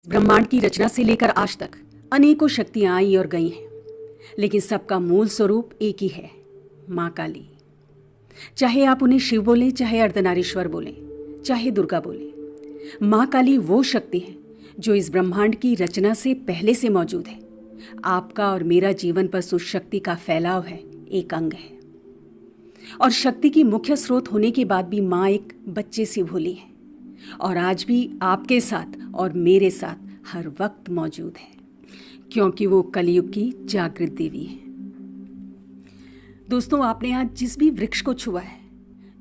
ब्रह्मांड की रचना से लेकर आज तक अनेकों शक्तियां आई और गई हैं, लेकिन सबका मूल स्वरूप एक ही है, माँ काली। चाहे आप उन्हें शिव बोलें, चाहे अर्धनारीश्वर बोलें, चाहे दुर्गा बोलें, माँ काली वो शक्ति है जो इस ब्रह्मांड की रचना से पहले से मौजूद है। आपका और मेरा जीवन पर उस शक्ति का फैलाव है, एक अंग है। और शक्ति की मुख्य स्रोत होने के बाद भी माँ एक बच्चे से भोली है और आज भी आपके साथ और मेरे साथ हर वक्त मौजूद है, क्योंकि वो कलयुग की जागृत देवी है। दोस्तों, आपने आज जिस भी वृक्ष को छुआ है,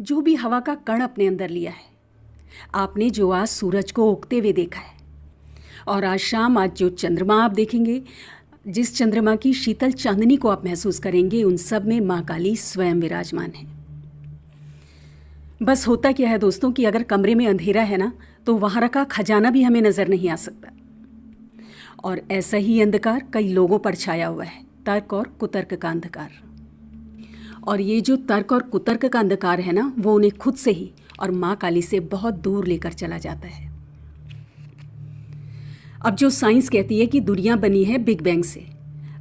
जो भी हवा का कण अपने अंदर लिया है, आपने जो आज सूरज को उगते हुए देखा है, और आज शाम आज जो चंद्रमा आप देखेंगे, जिस चंद्रमा की शीतल चांदनी को आप महसूस करेंगे, उन सब में माँ काली स्वयं विराजमान है। बस होता क्या है दोस्तों कि अगर कमरे में अंधेरा है ना, तो वहाँ रखा खजाना भी हमें नज़र नहीं आ सकता। और ऐसा ही अंधकार कई लोगों पर छाया हुआ है, तर्क और कुतर्क का अंधकार। और ये जो तर्क और कुतर्क का अंधकार है ना, वो उन्हें खुद से ही और माँ काली से बहुत दूर लेकर चला जाता है। अब जो साइंस कहती है कि दुनिया बनी है बिग बैंग से,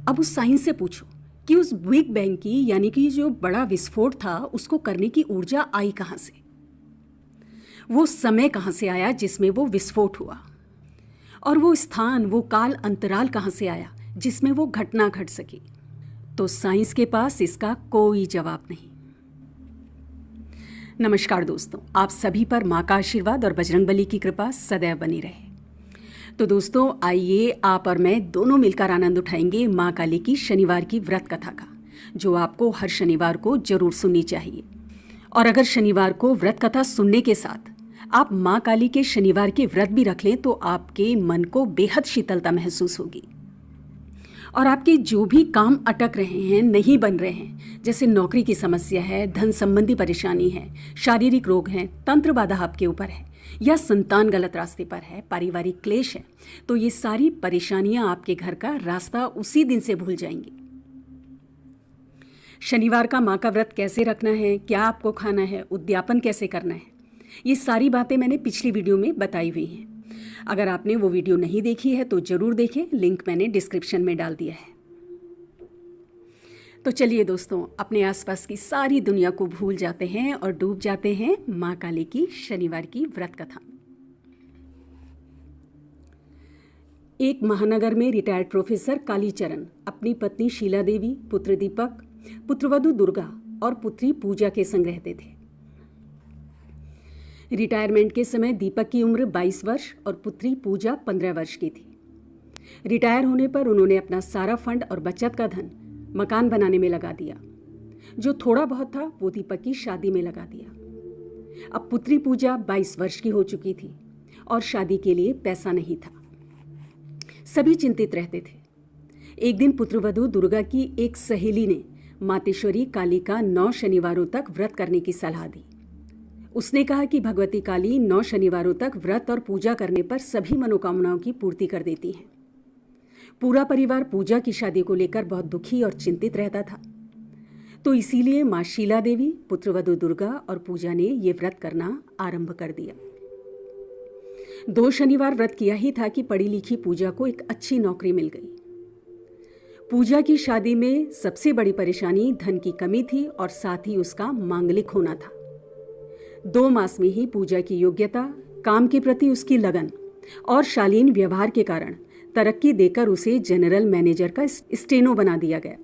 अब उस साइंस से पूछो कि उस बिग बैंग की, यानी कि जो बड़ा विस्फोट था, उसको करने की ऊर्जा आई कहाँ से? वो समय कहाँ से आया जिसमें वो विस्फोट हुआ? और वो स्थान, वो काल अंतराल कहाँ से आया जिसमें वो घटना घट सकी? तो साइंस के पास इसका कोई जवाब नहीं। नमस्कार दोस्तों, आप सभी पर माँ का आशीर्वाद और बजरंगबली की कृपा सदैव बनी रहे। तो दोस्तों, आइए आप और मैं दोनों मिलकर आनंद उठाएंगे माँ काली की शनिवार की व्रत कथा का, जो आपको हर शनिवार को जरूर सुननी चाहिए। और अगर शनिवार को व्रत कथा सुनने के साथ आप माँ काली के शनिवार के व्रत भी रख लें, तो आपके मन को बेहद शीतलता महसूस होगी। और आपके जो भी काम अटक रहे हैं, नहीं बन रहे हैं, जैसे नौकरी की समस्या है, धन संबंधी परेशानी है, शारीरिक रोग हैं, तंत्र बाधा आपके ऊपर है, या संतान गलत रास्ते पर है, पारिवारिक क्लेश है, तो ये सारी परेशानियां आपके घर का रास्ता उसी दिन से भूल जाएंगी। शनिवार का माँ का व्रत कैसे रखना है, क्या आपको खाना है, उद्यापन कैसे करना है, ये सारी बातें मैंने पिछली वीडियो में बताई हुई हैं। अगर आपने वो वीडियो नहीं देखी है तो ज़रूर देखें, लिंक मैंने डिस्क्रिप्शन में डाल दिया है। तो चलिए दोस्तों, अपने आसपास की सारी दुनिया को भूल जाते हैं और डूब जाते हैं माँ काली की शनिवार की व्रत कथा। एक महानगर में रिटायर्ड प्रोफेसर कालीचरण अपनी पत्नी शीला देवी, पुत्र दीपक, पुत्रवधू दुर्गा और पुत्री पूजा के संग रहते थे। रिटायरमेंट के समय दीपक की उम्र 22 वर्ष और पुत्री पूजा 15 वर्ष की थी। रिटायर होने पर उन्होंने अपना सारा फंड और बचत का धन मकान बनाने में लगा दिया। जो थोड़ा बहुत था वो दीपक की शादी में लगा दिया। अब पुत्री पूजा 22 वर्ष की हो चुकी थी और शादी के लिए पैसा नहीं था। सभी चिंतित रहते थे। एक दिन पुत्रवधू दुर्गा की एक सहेली ने मातेश्वरी काली का 9 शनिवारों तक व्रत करने की सलाह दी। उसने कहा कि भगवती काली 9 शनिवारों तक व्रत और पूजा करने पर सभी मनोकामनाओं की पूर्ति कर देती हैं। पूरा परिवार पूजा की शादी को लेकर बहुत दुखी और चिंतित रहता था। तो इसीलिए माँ शीला देवी, पुत्रवधू दुर्गा और पूजा ने ये व्रत करना आरंभ कर दिया। 2 शनिवार व्रत किया ही था कि पढ़ी लिखी पूजा को एक अच्छी नौकरी मिल गई। पूजा की शादी में सबसे बड़ी परेशानी धन की कमी थी और साथ ही उसका मांगलिक होना था। 2 मास में ही पूजा की योग्यता, काम के प्रति उसकी लगन और शालीन व्यवहार के कारण तरक्की देकर उसे जनरल मैनेजर का स्टेनो बना दिया गया।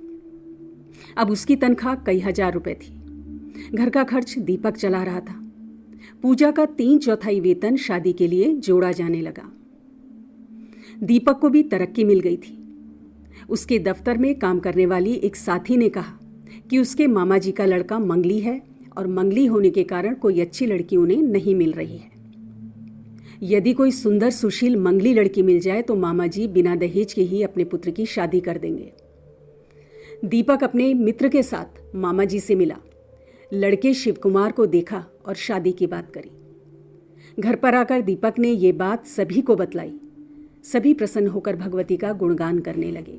अब उसकी तनख्वाह कई हजार रुपए थी। घर का खर्च दीपक चला रहा था। पूजा का 3/4 वेतन शादी के लिए जोड़ा जाने लगा। दीपक को भी तरक्की मिल गई थी। उसके दफ्तर में काम करने वाली एक साथी ने कहा कि उसके मामा जी का लड़का मंगली है और मंगली होने के कारण कोई अच्छी लड़की उन्हें नहीं मिल रही है। यदि कोई सुंदर सुशील मंगली लड़की मिल जाए तो मामा जी बिना दहेज के ही अपने पुत्र की शादी कर देंगे। दीपक अपने मित्र के साथ मामा जी से मिला, लड़के शिव कुमार को देखा और शादी की बात करी। घर पर आकर दीपक ने ये बात सभी को बतलाई। सभी प्रसन्न होकर भगवती का गुणगान करने लगे।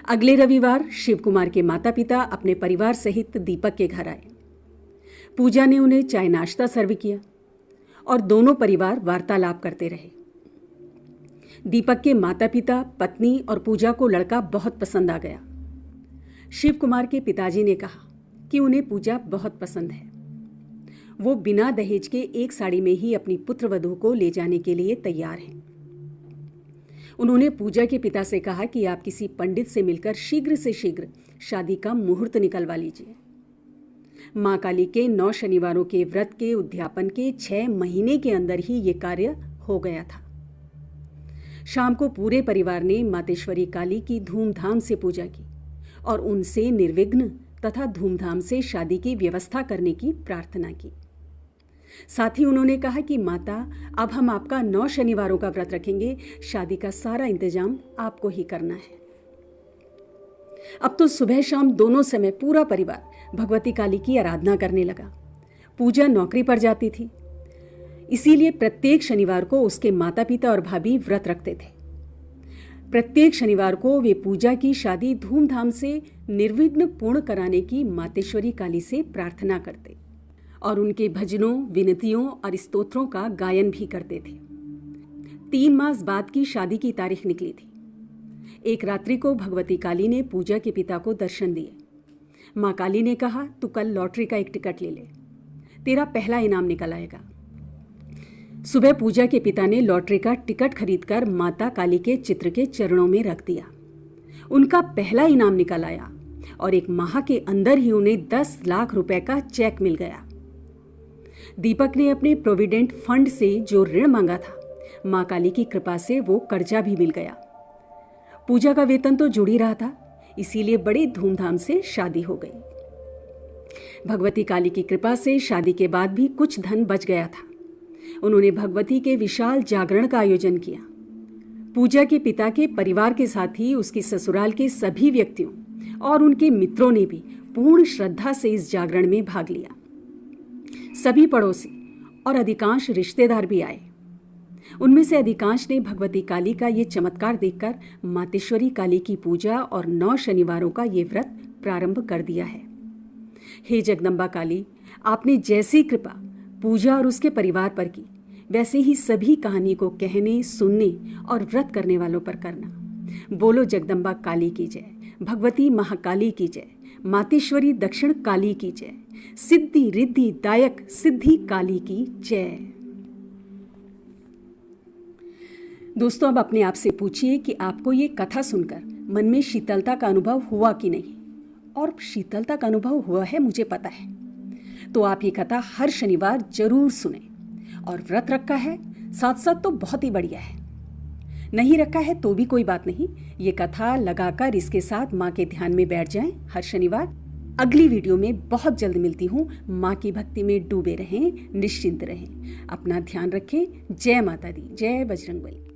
अगले रविवार शिव कुमार के माता पिता अपने परिवार सहित दीपक के घर आए। पूजा ने उन्हें चाय नाश्ता सर्व किया और दोनों परिवार वार्तालाप करते रहे। दीपक के माता पिता, पत्नी और पूजा को लड़का बहुत पसंद आ गया। शिव कुमार के पिताजी ने कहा कि उन्हें पूजा बहुत पसंद है। वो बिना दहेज के एक साड़ी में ही अपनी पुत्रवधू को ले जाने के लिए तैयार हैं। उन्होंने पूजा के पिता से कहा कि आप किसी पंडित से मिलकर शीघ्र से शीघ्र शादी का मुहूर्त निकलवा लीजिए। मां काली के 9 शनिवारों के व्रत के उद्यापन के 6 महीने के अंदर ही ये कार्य हो गया था। शाम को पूरे परिवार ने मातेश्वरी काली की धूमधाम से पूजा की और उनसे निर्विघ्न तथा धूमधाम से शादी की व्यवस्था करने की प्रार्थना की। साथ ही उन्होंने कहा कि माता, अब हम आपका 9 शनिवारों का व्रत रखेंगे, शादी का सारा इंतजाम आपको ही करना है। अब तो सुबह शाम दोनों समय पूरा परिवार भगवती काली की आराधना करने लगा। पूजा नौकरी पर जाती थी, इसीलिए प्रत्येक शनिवार को उसके माता पिता और भाभी व्रत रखते थे। प्रत्येक शनिवार को वे पूजा की शादी धूमधाम से निर्विघ्न पूर्ण कराने की मातेश्वरी काली से प्रार्थना करते और उनके भजनों, विनतियों और स्तोत्रों का गायन भी करते थे। 3 मास बाद की शादी की तारीख निकली थी। एक रात्रि को भगवती काली ने पूजा के पिता को दर्शन दिए। माँ काली ने कहा, तू कल लॉटरी का एक टिकट ले ले, तेरा पहला इनाम निकल आएगा। सुबह पूजा के पिता ने लॉटरी का टिकट खरीदकर माता काली के चित्र के चरणों में रख दिया। उनका पहला इनाम निकल आया और 1 माह के अंदर ही उन्हें 10 लाख रुपए का चेक मिल गया। दीपक ने अपने प्रोविडेंट फंड से जो ऋण मांगा था, मां काली की कृपा से वो कर्जा भी मिल गया। पूजा का वेतन तो जुड़ ही रहा था, इसीलिए बड़ी धूमधाम से शादी हो गई। भगवती काली की कृपा से शादी के बाद भी कुछ धन बच गया था। उन्होंने भगवती के विशाल जागरण का आयोजन किया। पूजा के पिता के परिवार के साथ ही उसकी ससुराल के सभी व्यक्तियों और उनके मित्रों ने भी पूर्ण श्रद्धा से इस जागरण में भाग लिया। सभी पड़ोसी और अधिकांश रिश्तेदार भी आए। उनमें से अधिकांश ने भगवती काली का ये चमत्कार देखकर मातेश्वरी काली की पूजा और 9 शनिवारों का ये व्रत प्रारंभ कर दिया है। हे जगदम्बा काली, आपने जैसी कृपा पूजा और उसके परिवार पर की, वैसे ही सभी कहानी को कहने, सुनने और व्रत करने वालों पर करना। बोलो जगदम्बा काली की जय, भगवती महाकाली की जय, मातेश्वरी दक्षिण काली की जय, सिद्धि रिद्धि दायक सिद्धि काली की जय। दोस्तों, अब अपने आप से पूछिए कि आपको ये कथा सुनकर मन में शीतलता का अनुभव हुआ कि नहीं। और शीतलता का अनुभव हुआ है, मुझे पता है। तो आप ये कथा हर शनिवार जरूर सुने। और व्रत रखा है साथ साथ तो बहुत ही बढ़िया है। नहीं रखा है तो भी कोई बात नहीं, ये कथा लगाकर इसके साथ माँ के ध्यान में बैठ जाएं हर शनिवार। अगली वीडियो में बहुत जल्द मिलती हूँ। माँ की भक्ति में डूबे रहें, निश्चिंत रहें, अपना ध्यान रखें। जय माता दी, जय बजरंगबली।